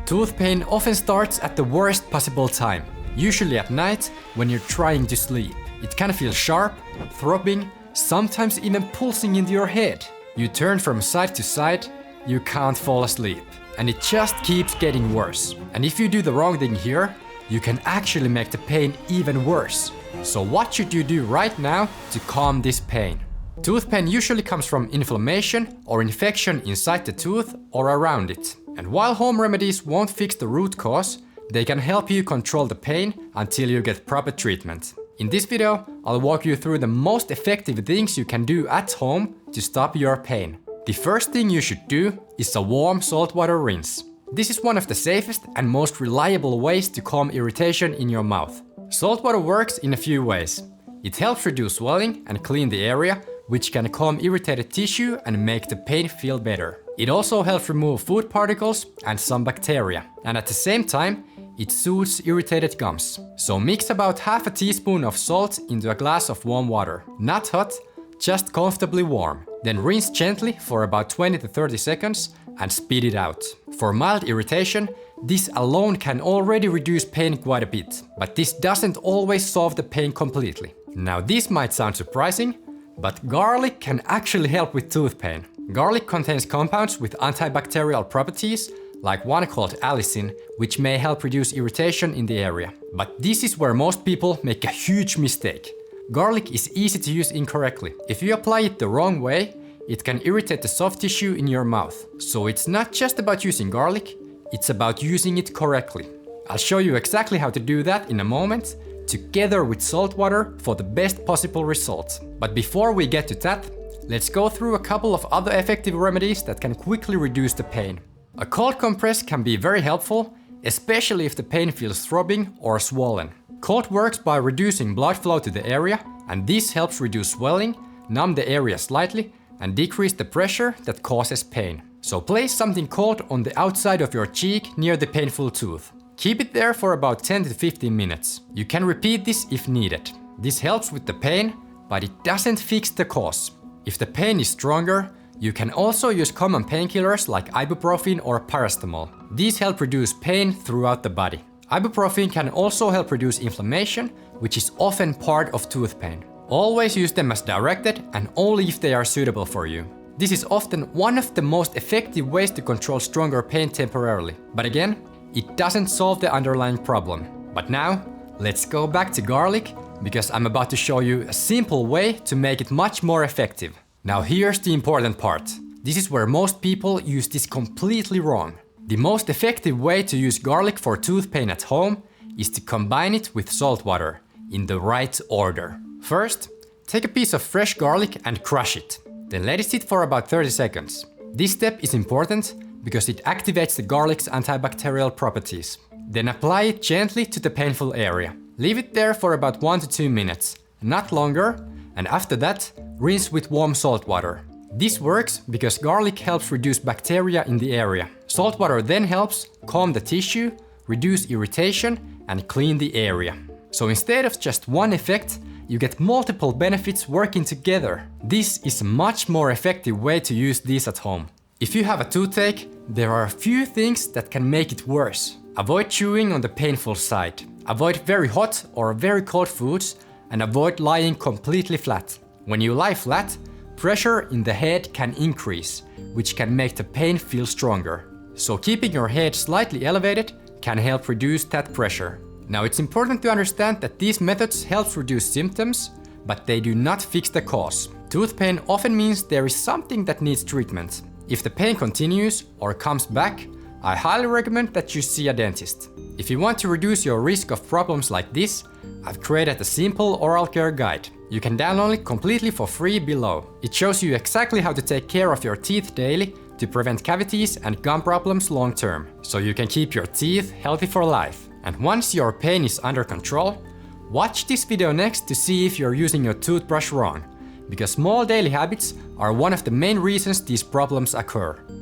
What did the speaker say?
Tooth pain often starts at the worst possible time, usually at night when you're trying to sleep. It can feel sharp, throbbing, sometimes even pulsing into your head. You turn from side to side, you can't fall asleep, and it just keeps getting worse. And if you do the wrong thing here, you can actually make the pain even worse. So what should you do right now to calm this pain? Tooth pain usually comes from inflammation or infection inside the tooth or around it. And while home remedies won't fix the root cause, they can help you control the pain until you get proper treatment. In this video, I'll walk you through the most effective things you can do at home to stop your pain. The first thing you should do is a warm saltwater rinse. This is one of the safest and most reliable ways to calm irritation in your mouth. Saltwater works in a few ways. It helps reduce swelling and clean the area, which can calm irritated tissue and make the pain feel better. It also helps remove food particles and some bacteria. And at the same time, it soothes irritated gums. So mix about half a teaspoon of salt into a glass of warm water. Not hot, just comfortably warm. Then rinse gently for about 20 to 30 seconds and spit it out. For mild irritation, this alone can already reduce pain quite a bit, but this doesn't always solve the pain completely. Now this might sound surprising, but garlic can actually help with tooth pain. Garlic contains compounds with antibacterial properties, like one called allicin, which may help reduce irritation in the area. But this is where most people make a huge mistake. Garlic is easy to use incorrectly. If you apply it the wrong way, it can irritate the soft tissue in your mouth. So it's not just about using garlic, it's about using it correctly. I'll show you exactly how to do that in a moment, together with salt water for the best possible results. But before we get to that, let's go through a couple of other effective remedies that can quickly reduce the pain. A cold compress can be very helpful, especially if the pain feels throbbing or swollen. Cold works by reducing blood flow to the area, and this helps reduce swelling, numb the area slightly, and decrease the pressure that causes pain. So place something cold on the outside of your cheek near the painful tooth. Keep it there for about 10 to 15 minutes. You can repeat this if needed. This helps with the pain, but it doesn't fix the cause. If the pain is stronger, you can also use common painkillers like ibuprofen or paracetamol. These help reduce pain throughout the body. Ibuprofen can also help reduce inflammation, which is often part of tooth pain. Always use them as directed and only if they are suitable for you. This is often one of the most effective ways to control stronger pain temporarily. But again, it doesn't solve the underlying problem. But now, let's go back to garlic, because I'm about to show you a simple way to make it much more effective. Now here's the important part. This is where most people use this completely wrong. The most effective way to use garlic for tooth pain at home is to combine it with salt water in the right order. First, take a piece of fresh garlic and crush it. Then let it sit for about 30 seconds. This step is important because it activates the garlic's antibacterial properties. Then apply it gently to the painful area. Leave it there for about 1 to 2 minutes, not longer, and after that, rinse with warm salt water. This works because garlic helps reduce bacteria in the area. Salt water then helps calm the tissue, reduce irritation, and clean the area. So instead of just one effect, you get multiple benefits working together. This is a much more effective way to use these at home. If you have a toothache, there are a few things that can make it worse. Avoid chewing on the painful side. Avoid very hot or very cold foods, and avoid lying completely flat. When you lie flat, pressure in the head can increase, which can make the pain feel stronger. So keeping your head slightly elevated can help reduce that pressure. Now it's important to understand that these methods help reduce symptoms, but they do not fix the cause. Tooth pain often means there is something that needs treatment. If the pain continues or comes back, I highly recommend that you see a dentist. If you want to reduce your risk of problems like this, I've created a simple oral care guide. You can download it completely for free below. It shows you exactly how to take care of your teeth daily to prevent cavities and gum problems long term, so you can keep your teeth healthy for life. And once your pain is under control, watch this video next to see if you're using your toothbrush wrong, because small daily habits are one of the main reasons these problems occur.